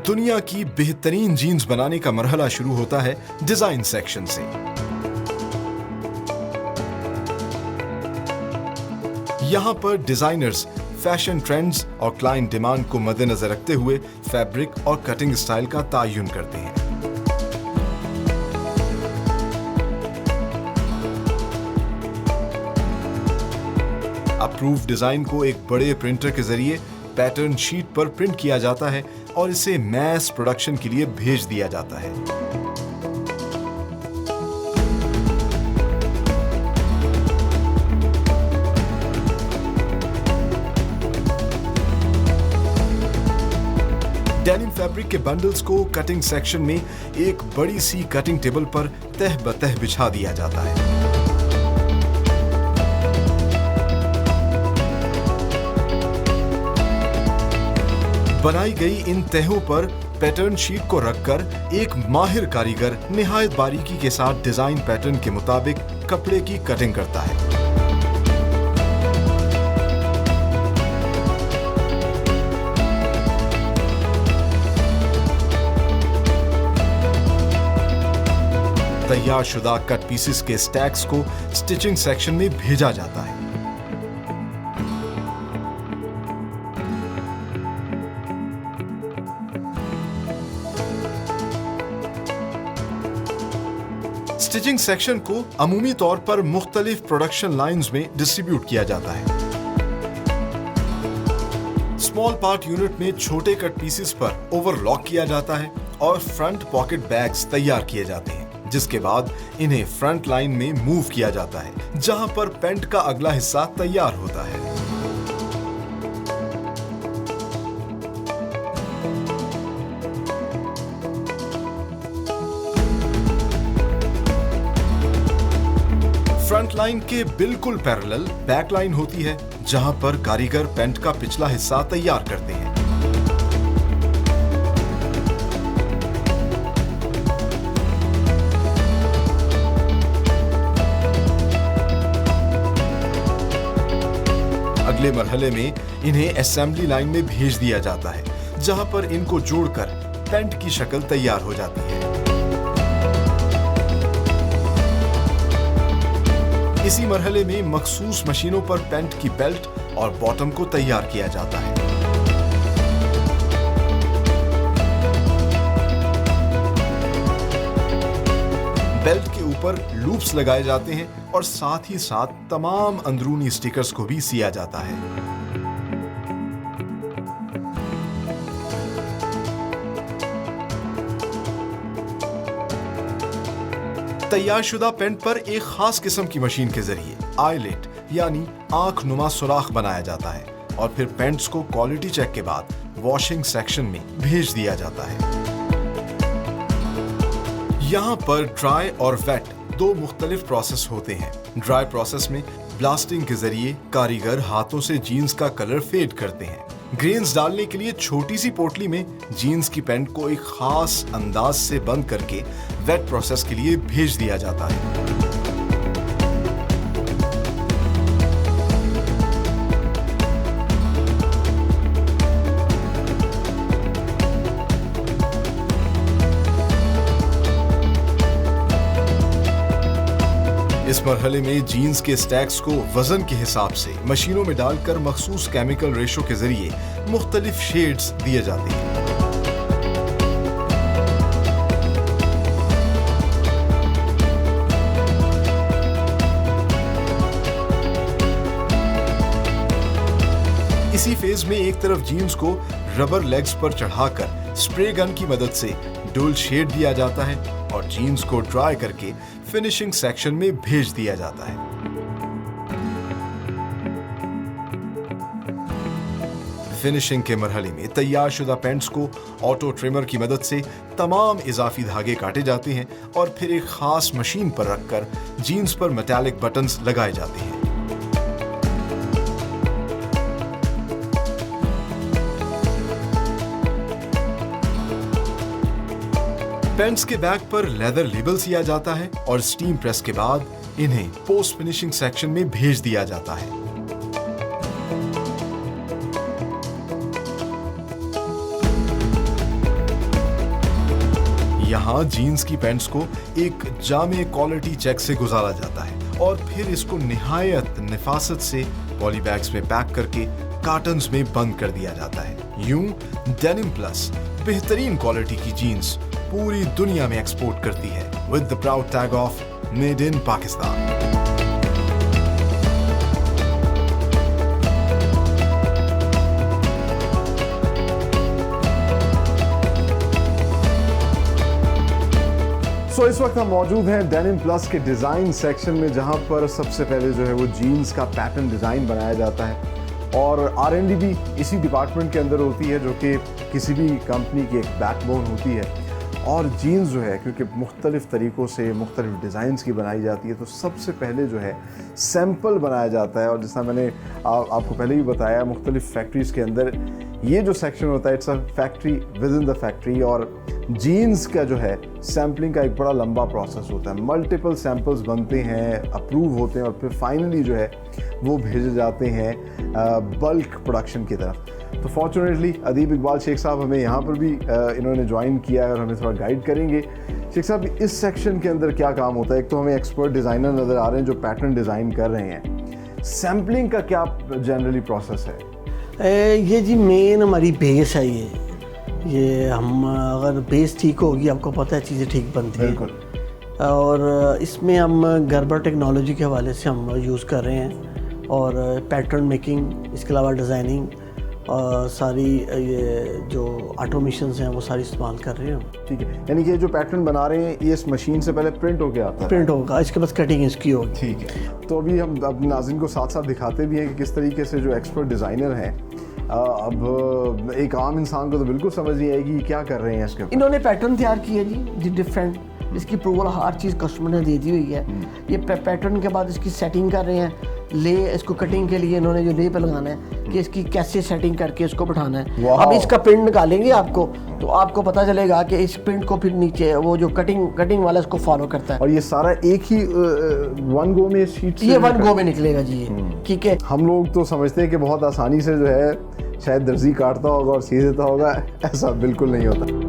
दुनिया की बेहतरीन जीन्स बनाने का मरहला शुरू होता है डिजाइन सेक्शन से। यहां पर डिजाइनर्स फैशन ट्रेंड्स और क्लाइंट डिमांड को मद्देनजर रखते हुए फैब्रिक और कटिंग स्टाइल का तायुन करते हैं। अप्रूव्ड डिजाइन को एक बड़े प्रिंटर के जरिए पैटर्न शीट पर प्रिंट किया जाता है और इसे मैस प्रोडक्शन के लिए भेज दिया जाता है। डेनिम फैब्रिक के बंडल्स को कटिंग सेक्शन में एक बड़ी सी कटिंग टेबल पर तह बतह बिछा दिया जाता है। बनाई गई इन तहों पर पैटर्न शीट को रखकर एक माहिर कारीगर निहायत बारीकी के साथ डिजाइन पैटर्न के मुताबिक कपड़े की कटिंग करता है। तैयार शुदा कट पीसेस के स्टैक्स को स्टिचिंग सेक्शन में भेजा जाता है। स्टिचिंग सेक्शन को अमूमी तौर पर मुख्तलिफ प्रोडक्शन लाइंस में डिस्ट्रीब्यूट किया जाता है। स्मॉल पार्ट यूनिट में छोटे कट पीसेस पर ओवरलॉक किया जाता है और फ्रंट पॉकेट बैग्स तैयार किए जाते हैं, जिसके बाद इन्हें फ्रंट लाइन में मूव किया जाता है, जहां पर पैंट का अगला हिस्सा तैयार होता है। फ्रंट लाइन के बिल्कुल पैरेलल बैक लाइन होती है, जहां पर कारीगर पैंट का पिछला हिस्सा तैयार करते हैं। अगले मरहले में इन्हें असेंबली लाइन में भेज दिया जाता है, जहां पर इनको जोड़कर पैंट की शक्ल तैयार हो जाती है। इसी मरहले में मखसूस मशीनों पर पैंट की बेल्ट और बॉटम को तैयार किया जाता है। बेल्ट के ऊपर लूप्स लगाए जाते हैं और साथ ही साथ तमाम अंदरूनी स्टिकर्स को भी सिया जाता है। तैयार शुदा पैंट पर एक खास किस्म की मशीन के जरिए आईलेट यानी आंख नुमा सुराख बनाया जाता है और फिर पैंट्स को क्वालिटी चेक के बाद वॉशिंग सेक्शन में भेज दिया जाता है। यहाँ पर ड्राई और वेट दो मुख्तलिफ प्रोसेस होते हैं। ड्राई प्रोसेस में ब्लास्टिंग के जरिए कारीगर हाथों से जीन्स का कलर फेड करते हैं। ग्रेन्स डालने के लिए छोटी सी पोटली में जीन्स की पैंट को एक खास अंदाज से बंद करके वेट प्रोसेस के लिए भेज दिया जाता है। इस मरहले में जीन्स के स्टैक्स को वजन के हिसाब से मशीनों में डालकर मखसूस केमिकल रेशो के जरिए मुख्तलिफ शेड्स दिए जाते हैं। इसी फेज में एक तरफ जीन्स को रबर लेग्स पर चढ़ाकर स्प्रे गन की मदद से डुल शेड दिया जाता है और जीन्स को ड्राई करके फिनिशिंग सेक्शन में भेज दिया जाता है। फिनिशिंग के मरहले में तैयार शुदा पैंट्स को ऑटो ट्रिमर की मदद से तमाम इजाफी धागे काटे जाते हैं और फिर एक खास मशीन पर रखकर जीन्स पर मेटालिक बटन्स लगाए जाते हैं। पैंट्स के बैक पर लेदर लेबल सिया जाता है और स्टीम प्रेस के बाद इन्हें पोस्ट फिनिशिंग सेक्शन में भेज दिया जाता है। यहाँ जीन्स की पैंट्स को एक जामे क्वालिटी चेक से गुजारा जाता है और फिर इसको निहायत निफासत से पॉली बैग्स में पैक करके कार्टन्स में बंद कर दिया जाता है। यूं डेनिम प्लस बेहतरीन क्वालिटी की जीन्स पूरी दुनिया में एक्सपोर्ट करती है with the proud tag of made in Pakistan. इस वक्त हम मौजूद हैं डेनिम प्लस के डिज़ाइन सेक्शन में, जहां पर सबसे पहले जो है वो जीन्स का पैटर्न डिज़ाइन बनाया जाता है और R&D भी इसी डिपार्टमेंट के अंदर होती है, जो कि किसी भी कंपनी की एक बैकबोन होती है। और जीन्स जो है क्योंकि मुख्तलिफ़ तरीक़ों से मुख्तलिफ़ डिज़ाइंस की बनाई जाती है, तो सबसे पहले जो है सैम्पल बनाया जाता है। और जैसा मैंने आपको पहले भी बताया, मुख्तलिफ़ फैक्ट्रीज़ के अंदर ये जो सेक्शन होता है it's a factory with in the factory. और जीन्स का जो है सैम्पलिंग का एक बड़ा लंबा प्रोसेस होता है, मल्टीपल सैम्पल्स बनते हैं, अप्रूव होते हैं और फिर फाइनली जो है वो भेजे जाते हैं बल्क प्रोडक्शन की तरफ। तो फॉर्चुनेटली अदीब इकबाल शेख साहब हमें यहाँ पर भी इन्होंने ज्वाइन किया है और हमें थोड़ा गाइड करेंगे। शेख साहब, इस सेक्शन के अंदर क्या काम होता है? एक तो हमें एक्सपर्ट डिज़ाइनर नज़र आ रहे हैं जो पैटर्न डिज़ाइन कर रहे हैं, सैम्पलिंग का क्या जनरली प्रोसेस है? ये जी मेन हमारी बेस है। ये हम अगर बेस ठीक होगी, आपको पता है चीज़ें ठीक बनती हैं। बिल्कुल। और इसमें हम गर्बर टेक्नोलॉजी के हवाले से हम यूज़ कर रहे हैं और पैटर्न मेकिंग, इसके अलावा डिज़ाइनिंग और सारी ये जो ऑटोमेशंस हैं वो सारी इस्तेमाल कर रहे हैं। ठीक है, यानी कि ये जो पैटर्न बना रहे हैं ये इस मशीन से पहले प्रिंट होके आता है? प्रिंट होगा, इसके बाद कटिंग इसकी होगी। ठीक है, तो अभी हम अब नाज़रीन को साथ साथ दिखाते भी हैं कि किस तरीके से जो एक्सपर्ट डिज़ाइनर हैं, अब एक आम इंसान को तो बिल्कुल समझ नहीं आएगी क्या कर रहे हैं इसके। इन्होंने पैटर्न तैयार किया जी डिफरेंट, इसकी अप्रूवल हर चीज़ कस्टमर ने दे दी हुई है। ये पैटर्न के बाद इसकी सेटिंग कर रहे हैं, ले इसको कटिंग के लिए इन्होंने जो ले पे लगाना है कि इसकी कैसे सेटिंग करके इसको बैठाना है। अब इसका प्रिंट निकालेंगे आपको, तो आपको पता चलेगा कि इस प्रिंट को फिर नीचे वो जो कटिंग वाला इसको फॉलो करता है। और ये सारा एक ही वन गो में शीट से ये वन गो में निकलेगा जी। ठीक है, हम लोग तो समझते हैं कि बहुत आसानी से जो है शायद दर्जी काटता होगा और सी देता होगा, ऐसा बिल्कुल नहीं होता।